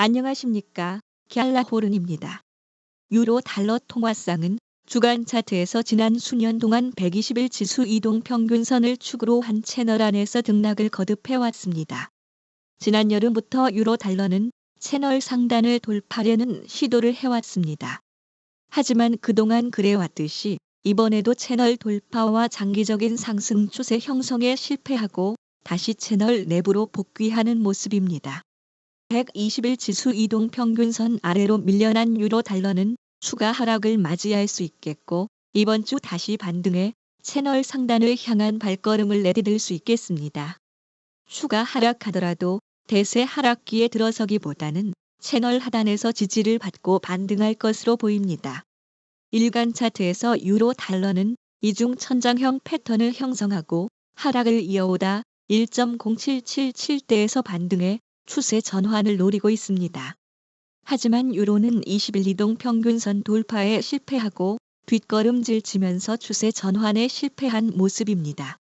안녕하십니까. 갤라호른입니다. 유로 달러 통화상은 주간 차트에서 지난 수년 동안 120일 지수 이동 평균선을 축으로 한 채널 안에서 등락을 거듭해왔습니다. 지난 여름부터 유로 달러는 채널 상단을 돌파하려는 시도를 해왔습니다. 하지만 그동안 그래왔듯이 이번에도 채널 돌파와 장기적인 상승 추세 형성에 실패하고 다시 채널 내부로 복귀하는 모습입니다. 120일 지수 이동 평균선 아래로 밀려난 유로 달러는 추가 하락을 맞이할 수 있겠고 이번 주 다시 반등해 채널 상단을 향한 발걸음을 내디딜 수 있겠습니다. 추가 하락하더라도 대세 하락기에 들어서기보다는 채널 하단에서 지지를 받고 반등할 것으로 보입니다. 일간 차트에서 유로 달러는 이중 천장형 패턴을 형성하고 하락을 이어오다 1.0777대에서 반등해 추세 전환을 노리고 있습니다. 하지만 유로는 20일 이동 평균선 돌파에 실패하고 뒷걸음질 치면서 추세 전환에 실패한 모습입니다.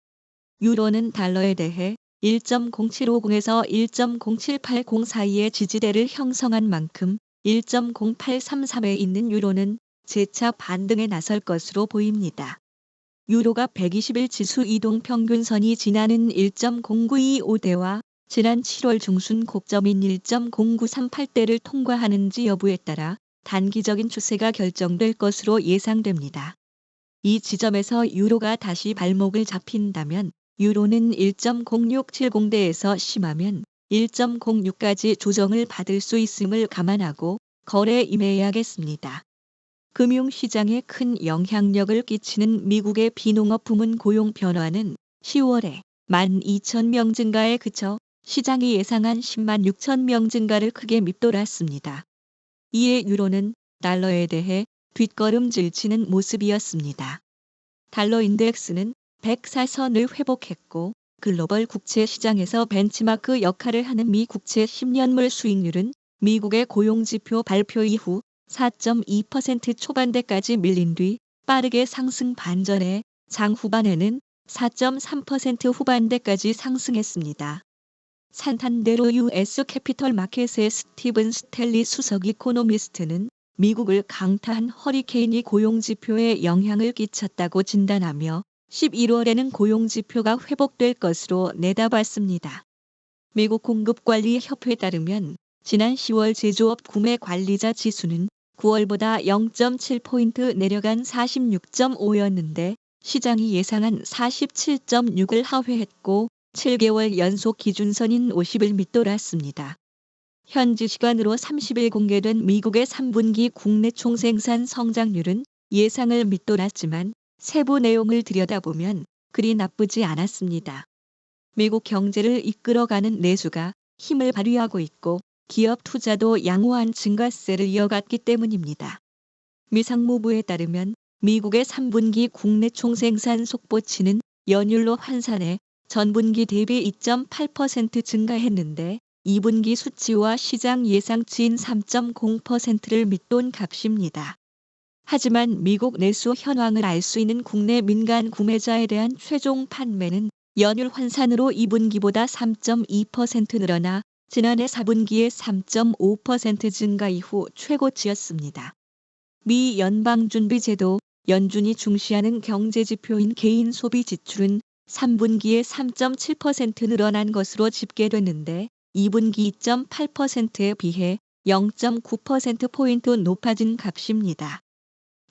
유로는 달러에 대해 1.0750에서 1.0780 사이의 지지대를 형성한 만큼 1.0833에 있는 유로는 재차 반등에 나설 것으로 보입니다. 유로가 120일 지수 이동 평균선이 지나는 1.0925대와 지난 7월 중순 고점인 1.0938대를 통과하는지 여부에 따라 단기적인 추세가 결정될 것으로 예상됩니다. 이 지점에서 유로가 다시 발목을 잡힌다면 유로는 1.0670대에서 심하면 1.06까지 조정을 받을 수 있음을 감안하고 거래에 임해야겠습니다. 금융시장에 큰 영향력을 끼치는 미국의 비농업 부문 고용 변화는 10월에 12,000명 증가에 그쳐 시장이 예상한 10만 6천 명 증가를 크게 밑돌았습니다. 이에 유로는 달러에 대해 뒷걸음질 치는 모습이었습니다. 달러 인덱스는 104선을 회복했고 글로벌 국채 시장에서 벤치마크 역할을 하는 미 국채 10년물 수익률은 미국의 고용지표 발표 이후 4.2% 초반대까지 밀린 뒤 빠르게 상승 반전해 장 후반에는 4.3% 후반대까지 상승했습니다. 산탄데로 US 캐피털 마켓의 스티븐 스텔리 수석 이코노미스트는 미국을 강타한 허리케인이 고용지표에 영향을 끼쳤다고 진단하며 11월에는 고용지표가 회복될 것으로 내다봤습니다. 미국 공급관리협회에 따르면 지난 10월 제조업 구매 관리자 지수는 9월보다 0.7포인트 내려간 46.5였는데 시장이 예상한 47.6을 하회했고 7개월 연속 기준선인 50을 밑돌았습니다. 현지 시간으로 30일 공개된 미국의 3분기 국내 총생산 성장률은 예상을 밑돌았지만 세부 내용을 들여다보면 그리 나쁘지 않았습니다. 미국 경제를 이끌어가는 내수가 힘을 발휘하고 있고 기업 투자도 양호한 증가세를 이어갔기 때문입니다. 미 상무부에 따르면 미국의 3분기 국내 총생산 속보치는 연율로 환산해 전분기 대비 2.8% 증가했는데 2분기 수치와 시장 예상치인 3.0%를 밑돈 값입니다. 하지만 미국 내수 현황을 알 수 있는 국내 민간 구매자에 대한 최종 판매는 연율 환산으로 2분기보다 3.2% 늘어나 지난해 4분기에 3.5% 증가 이후 최고치였습니다. 미 연방준비제도 연준이 중시하는 경제지표인 개인 소비 지출은 3분기에 3.7% 늘어난 것으로 집계됐는데 2분기 2.8%에 비해 0.9%포인트 높아진 값입니다.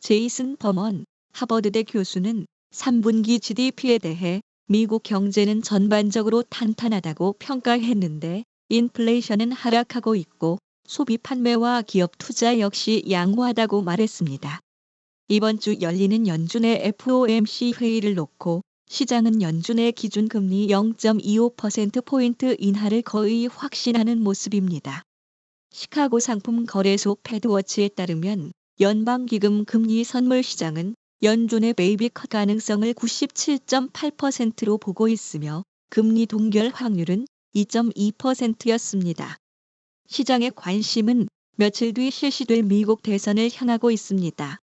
제이슨 버먼 하버드대 교수는 3분기 GDP에 대해 미국 경제는 전반적으로 탄탄하다고 평가했는데 인플레이션은 하락하고 있고 소비 판매와 기업 투자 역시 양호하다고 말했습니다. 이번 주 열리는 연준의 FOMC 회의를 놓고 시장은 연준의 기준금리 0.25%포인트 인하를 거의 확신하는 모습입니다. 시카고 상품 거래소 패드워치에 따르면 연방기금 금리 선물 시장은 연준의 베이비 컷 가능성을 97.8%로 보고 있으며 금리 동결 확률은 2.2%였습니다. 시장의 관심은 며칠 뒤 실시될 미국 대선을 향하고 있습니다.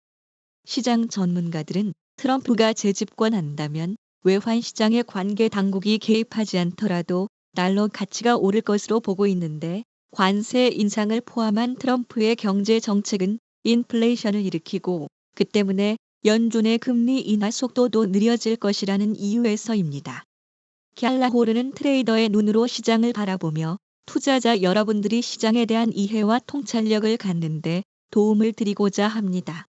시장 전문가들은 트럼프가 재집권한다면 외환 시장의 관계 당국이 개입하지 않더라도 달러 가치가 오를 것으로 보고 있는데 관세 인상을 포함한 트럼프의 경제 정책은 인플레이션을 일으키고 그 때문에 연준의 금리 인하 속도도 느려질 것이라는 이유에서입니다. 갤라호르는 트레이더의 눈으로 시장을 바라보며 투자자 여러분들이 시장에 대한 이해와 통찰력을 갖는데 도움을 드리고자 합니다.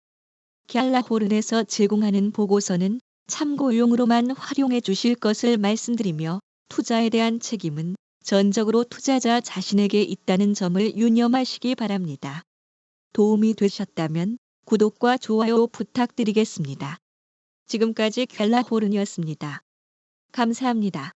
갤라호른에서 제공하는 보고서는 참고용으로만 활용해 주실 것을 말씀드리며 투자에 대한 책임은 전적으로 투자자 자신에게 있다는 점을 유념하시기 바랍니다. 도움이 되셨다면 구독과 좋아요 부탁드리겠습니다. 지금까지 갤라호른이었습니다. 감사합니다.